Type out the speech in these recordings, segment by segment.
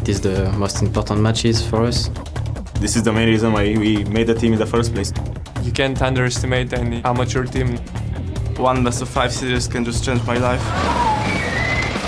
is the most important matches for us. This is the main reason why we made the team in the first place. You can't underestimate any amateur team. One best of 5 series can just change my life.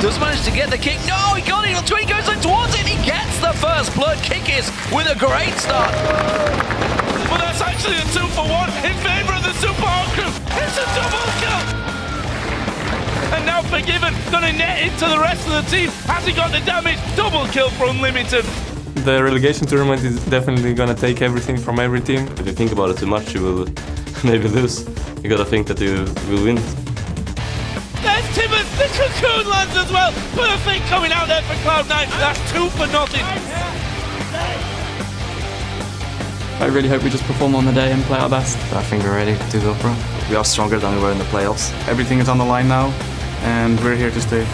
Does manage to get the kick. No, he got it on twin, goes in towards it. He gets the first blood. Kick is with a great start. But that's actually a 2-for-1 in favor of the Super Hard Crew. It's a double kill. And now Forgiven gonna net into the rest of the team. Has he got the damage? Double kill for Unlimited. The relegation tournament is definitely gonna take everything from every team. If you think about it too much, you will maybe lose. You gotta think that you will win. There's Tibbers, the Cocoon lands as well. Perfect coming out there for Cloud9. That's 2 for nothing. I really hope we just perform on the day and play our best. I think we're ready to go pro. We are stronger than we were in the playoffs. Everything is on the line now, and we're here to stay.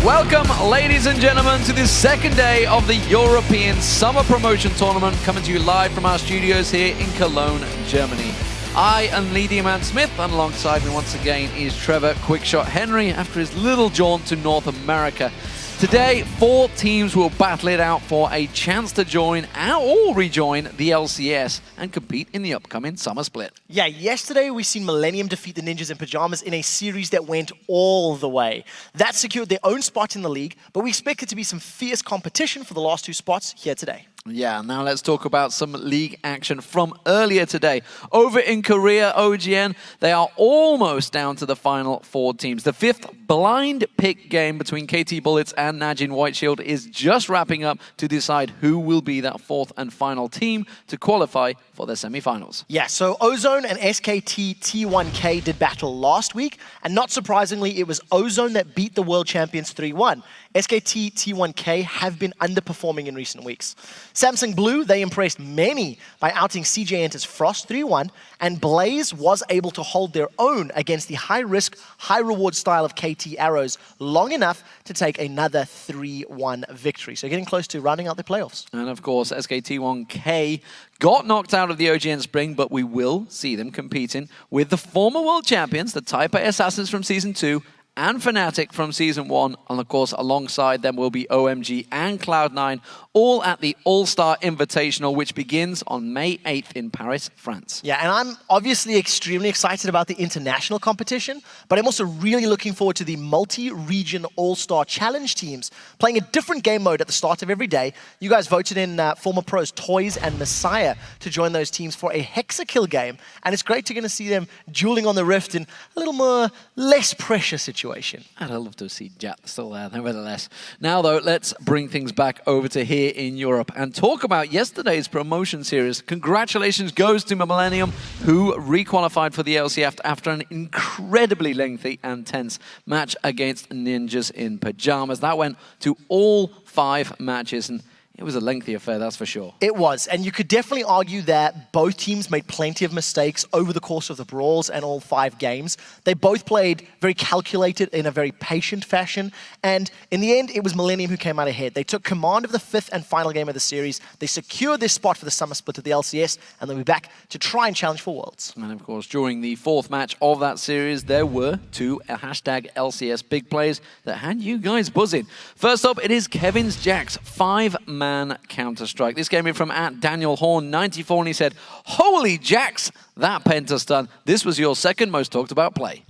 Welcome, ladies and gentlemen, to the second day of the European Summer Promotion Tournament, coming to you live from our studios here in Cologne, Germany. I am Lydia Smith, and alongside me once again is Trevor Quickshot Henry after his little jaunt to North America. Today, 4 teams will battle it out for a chance to join or rejoin the LCS and compete in the upcoming summer split. Yeah, yesterday we seen Millennium defeat the Ninjas in Pajamas in a series that went all the way. That secured their own spot in the league, but we expect it to be some fierce competition for the last 2 spots here today. Yeah, now let's talk about some league action from earlier today. Over in Korea, OGN, they are almost down to the final 4 teams. The 5th blind pick game between KT Bullets and Najin Whiteshield is just wrapping up to decide who will be that 4th and final team to qualify for the semi-finals. Yeah, so Ozone and SKT T1K did battle last week, and not surprisingly, it was Ozone that beat the world champions 3-1. SKT T1K have been underperforming in recent weeks. Samsung Blue, they impressed many by outing CJ Enter's Frost 3-1, and Blaze was able to hold their own against the high-risk, high-reward style of KT Arrows long enough to take another 3-1 victory. So getting close to rounding out the playoffs. And of course, SKT1K got knocked out of the OGN Spring, but we will see them competing with the former world champions, the Taipei Assassins from Season 2, and Fnatic from Season 1, and of course alongside them will be OMG and Cloud9, all at the All-Star Invitational, which begins on May 8th in Paris, France. Yeah, and I'm obviously extremely excited about the international competition, but I'm also really looking forward to the multi-region All-Star Challenge teams playing a different game mode at the start of every day. You guys voted in former pros Toys and Messiah to join those teams for a Hexakill game, and it's great to see them dueling on the Rift in a little more less pressure situation. And I'd love to see Jat still there, nevertheless. Now, though, let's bring things back over to here in Europe and talk about yesterday's promotion series. Congratulations goes to Millennium, who requalified for the LCS after an incredibly lengthy and tense match against Ninjas in Pajamas. That went to all 5 matches, and it was a lengthy affair, that's for sure. It was, and you could definitely argue that both teams made plenty of mistakes over the course of the brawls and all 5 games. They both played very calculated in a very patient fashion, and in the end, it was Millennium who came out ahead. They took command of the 5th and final game of the series. They secured their spot for the summer split of the LCS, and they'll be back to try and challenge for Worlds. And of course, during the 4th match of that series, there were 2 #LCS big plays that had you guys buzzing. First up, it is Kevin's Jax 5-man Counter-Strike. This came in from @DanielHorn94, and he said, "Holy Jax, that Pentastun. This was your second most talked about play."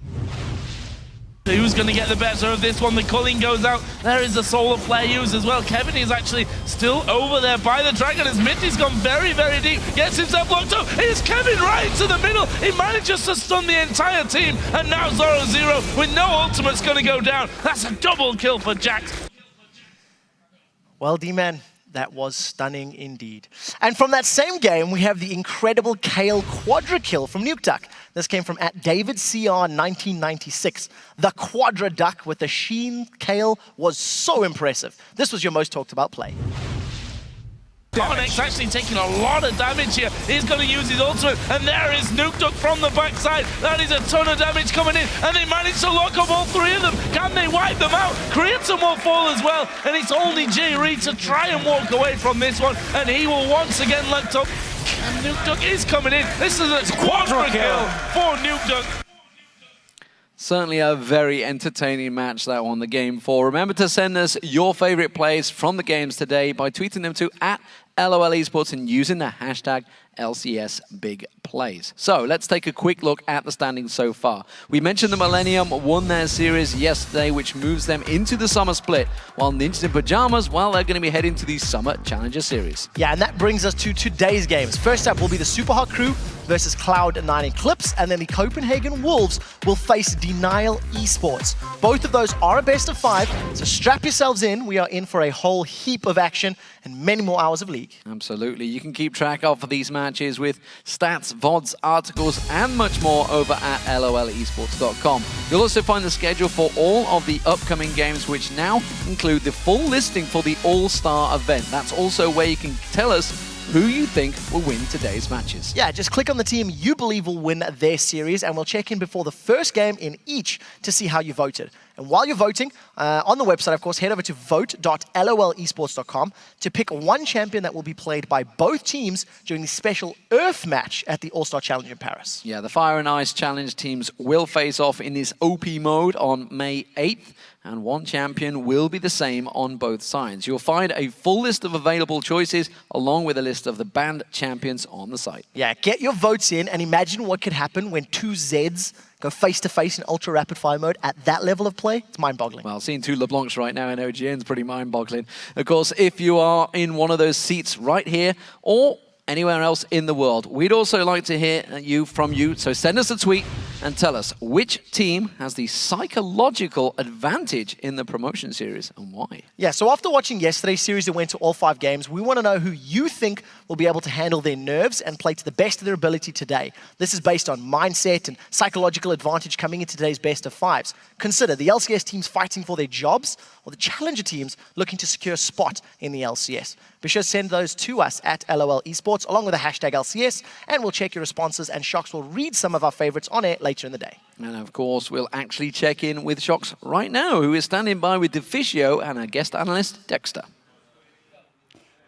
Who's going to get the better of this one? The culling goes out. There is the solar flare used as well. Kevin is actually still over there by the dragon as Mitty's gone very, very deep. Gets himself locked up. Here's Kevin right to the middle. He manages to stun the entire team. And now 0-0 with no ultimate's going to go down. That's a double kill for Jax. Well, D-Man, that was stunning indeed. And from that same game, we have the incredible Kale Quadra kill from Nuke Duck. This came from @DavidCR1996. The Quadra Duck with the Sheen Kale was so impressive. This was your most talked about play. Onyx actually taking a lot of damage here. He's going to use his ultimate, and there is Nuke Duck from the backside. That is a ton of damage coming in, and they managed to lock up all 3 of them. Can they wipe them out? Creator will fall as well, and it's only J Reed to try and walk away from this one, and he will once again locked up. And Nuke Duck is coming in. This is a quadra kill for Nuke Duck. Certainly a very entertaining match, that one, the Game 4. Remember to send us your favorite plays from the games today by tweeting them to @LOL Esports and using the hashtag LCSBigPlays. So let's take a quick look at the standings so far. We mentioned the Millennium won their series yesterday, which moves them into the Summer Split, while Ninjas in Pajamas, well, they're going to be heading to the Summer Challenger Series. Yeah, and that brings us to today's games. First up will be the Super Hot Crew versus Cloud9 Eclipse, and then the Copenhagen Wolves will face Denial Esports. Both of those are a best of 5, so strap yourselves in. We are in for a whole heap of action and many more hours of League. Absolutely. You can keep track of these matches with stats, VODs, articles, and much more over at lolesports.com. You'll also find the schedule for all of the upcoming games, which now include the full listing for the All-Star event. That's also where you can tell us who you think will win today's matches. Yeah, just click on the team you believe will win their series, and we'll check in before the first game in each to see how you voted. And while you're voting, on the website, of course, head over to vote.lolesports.com to pick one champion that will be played by both teams during the special Earth match at the All-Star Challenge in Paris. Yeah, the Fire and Ice Challenge teams will face off in this OP mode on May 8th. And one champion will be the same on both sides. You'll find a full list of available choices along with a list of the banned champions on the site. Yeah, get your votes in and imagine what could happen when two Zeds go face-to-face in ultra rapid fire mode at that level of play. It's mind-boggling. Well, seeing two LeBlancs right now in OGN is pretty mind-boggling. Of course, if you are in one of those seats right here or anywhere else in the world, we'd also like to hear from you. So send us a tweet and tell us which team has the psychological advantage in the promotion series and why. Yeah, so after watching yesterday's series that went to all 5 games, we want to know who you think will be able to handle their nerves and play to the best of their ability today. This is based on mindset and psychological advantage coming into today's best of 5s. Consider the LCS teams fighting for their jobs or the challenger teams looking to secure a spot in the LCS. Be sure to send those to us at LOL Esports along with the hashtag LCS, and we'll check your responses, and Shox will read some of our favorites on air later in the day. And of course, we'll actually check in with Shox right now, who is standing by with Deficio and our guest analyst, Dexter.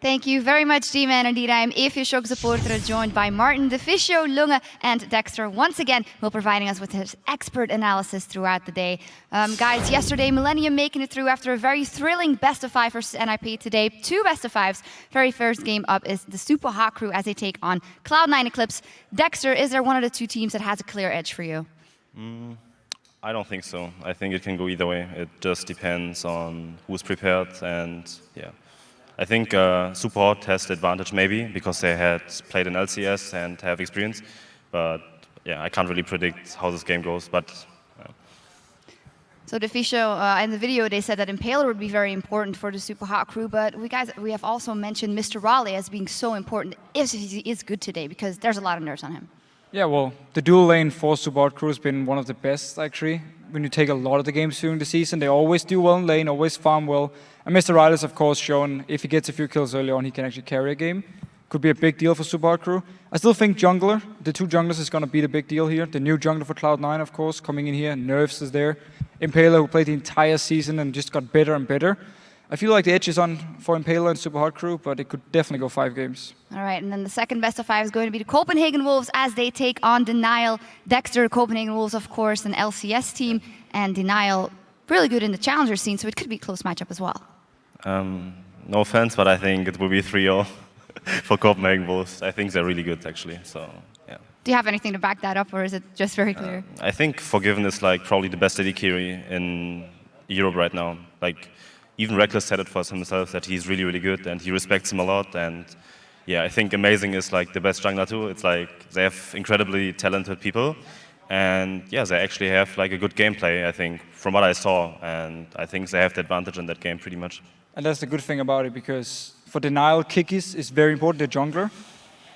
Thank you very much, D-Man. Indeed, I am EpicSkillshot supporter, joined by Martin, Deficio, Lunge, and Dexter. Once again, will providing us with his expert analysis throughout the day. Guys, yesterday, Millennium making it through after a very thrilling best of 5 versus NIP. Today, 2 best of 5s. Very first game up is the Super Hot Crew as they take on Cloud9 Eclipse. Dexter, is there one of the 2 teams that has a clear edge for you? I don't think so. I think it can go either way. It just depends on who's prepared, and yeah. I think Super Hot has the advantage maybe because they had played in LCS and have experience, but yeah, I can't really predict how this game goes. But so Deficio, in the video they said that Impaler would be very important for the Super Hot Crew, but we have also mentioned Mr. Raleigh as being so important if he is good today, because there's a lot of nerves on him. Yeah, well, the dual lane for Super Hot Crew has been one of the best, actually. When you take a lot of the games during the season, they always do well in lane, always farm well. And Mr. Riley's, of course, shown if he gets a few kills early on, he can actually carry a game. Could be a big deal for Super Hot Crew. I still think jungler, the 2 junglers is going to be the big deal here. The new jungler for Cloud9, of course, coming in here. Nerves is there. Impaler, who played the entire season and just got better and better. I feel like the edge is on for Impaler and Super Hot Crew, but it could definitely go 5 games. All right, and then the second best of 5 is going to be the Copenhagen Wolves as they take on Denial. Dexter, Copenhagen Wolves, of course, an LCS team, and Denial really good in the challenger scene, so it could be a close matchup as well. No offense, but I think it will be 3-0 for Copenhagen Wolves. I think they're really good, actually. So yeah. Do you have anything to back that up, or is it just very clear? I think Forgiven is like probably the best AD carry in Europe right now. Like, even Reckless said it for himself that he's really, really good and he respects him a lot. And yeah, I think Amazing is like the best jungler too. It's like they have incredibly talented people, and yeah, they actually have like a good gameplay, I think, from what I saw. And I think they have the advantage in that game pretty much. And that's the good thing about it, because for Denial, Kikis is very important, the jungler.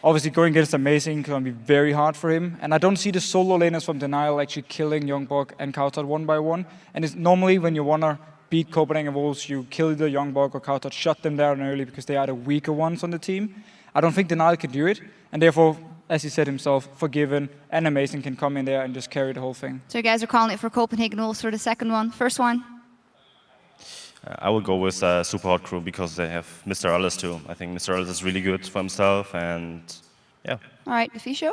Obviously, going against Amazing can be very hard for him. And I don't see the solo laners from Denial actually killing Youngbok and Kautat one by one. And it's normally when you want to beat Copenhagen Wolves, you kill the Youngbok or Kautat, shut them down early because they are the weaker ones on the team. I don't think Denial can do it. And therefore, as he said himself, Forgiven and Amazing can come in there and just carry the whole thing. So you guys are calling it for Copenhagen Wolves for the second one. First one? I would go with Super Hot Crew because they have Mr. Ellis too. I think Mr. Ellis is really good for himself, and yeah. All right, Deficio?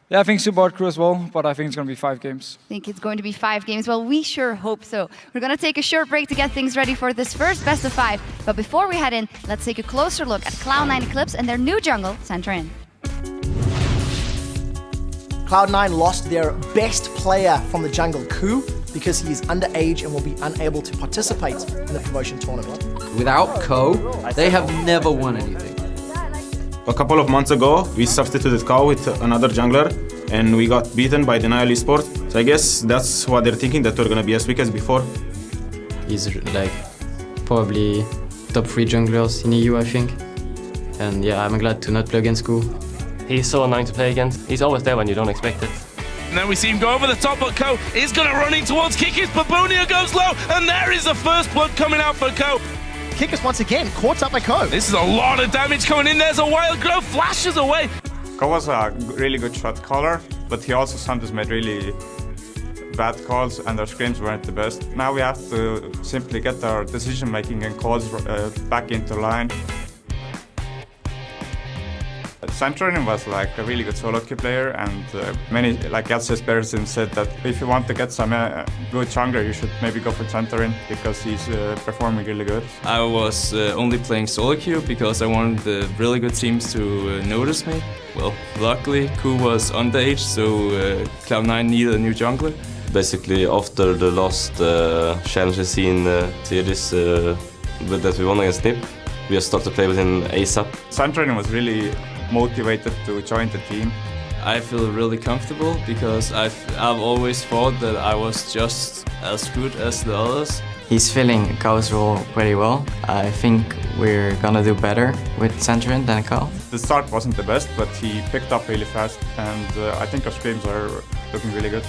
Yeah, I think Super Crew as well, but I think it's going to be 5 games. I think it's going to be 5 games. Well, we sure hope so. We're going to take a short break to get things ready for this first best of 5. But before we head in, let's take a closer look at Cloud9 Eclipse and their new jungle, Santorin. Cloud9 lost their best player from the jungle, Ku, because he is underage and will be unable to participate in the promotion tournament. Without Ko, they have never won anything. A couple of months ago, we substituted Kao with another jungler, and we got beaten by Denial Esports. So I guess that's what they're thinking, that we're gonna be as weak as before. He's like probably top 3 junglers in EU, I think. And yeah, I'm glad to not play against Ku. He's so annoying to play against. He's always there when you don't expect it. And then we see him go over the top, but Ko is going to run in towards Kikis. Babunia goes low, and there is the first blood coming out for Ko. Kikis once again caught up by Ko. This is a lot of damage coming in. There's a wild growth, flashes away. Ko was a really good shot caller, but he also sometimes made really bad calls and our scrims weren't the best. Now we have to simply get our decision making and calls back into line. Santorin was like a really good solo queue player, and many like LCS players said that if you want to get some good jungler, you should maybe go for Santorin because he's performing really good. I was only playing solo queue because I wanted the really good teams to notice me. Well, luckily Ku was underage, so Cloud9 needed a new jungler. Basically, after the last challenges scene series that we won against NIP, we just started to play with him ASAP. Santorin was really motivated to join the team. I feel really comfortable because I've always thought that I was just as good as the others. He's filling Kao's role pretty well. I think we're gonna do better with Santorin than Kao. The start wasn't the best, but he picked up really fast, and I think our scrims are looking really good.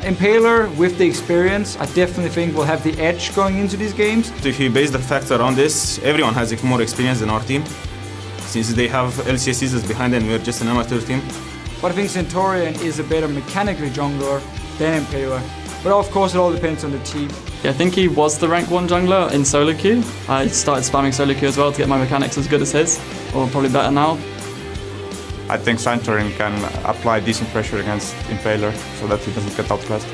Impaler, with the experience, I definitely think will have the edge going into these games. If you base the facts around this, everyone has more experience than our team. Since they have LCS seasons behind them, we're just an amateur team. But I think Santorin is a better mechanically jungler than Impaler. But of course it all depends on the team. Yeah, I think he was the rank 1 jungler in solo queue. I started spamming solo queue as well to get my mechanics as good as his, or probably better now. I think Santorin can apply decent pressure against Impaler so that he doesn't get outclassed.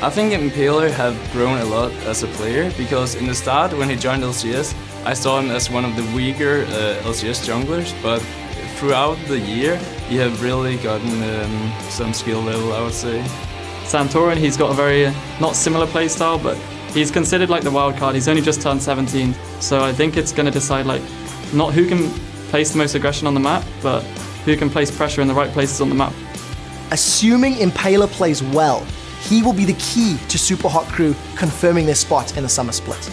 I think Impaler have grown a lot as a player because in the start when he joined LCS, I saw him as one of the weaker LCS junglers, but throughout the year he have really gotten some skill level, I would say. Santorin, he's got a very not similar playstyle, but he's considered like the wild card. He's only just turned 17, so I think it's going to decide like not who can place the most aggression on the map, but who can place pressure in the right places on the map. Assuming Impaler plays well, he will be the key to Super Hot Crew confirming their spot in the summer split.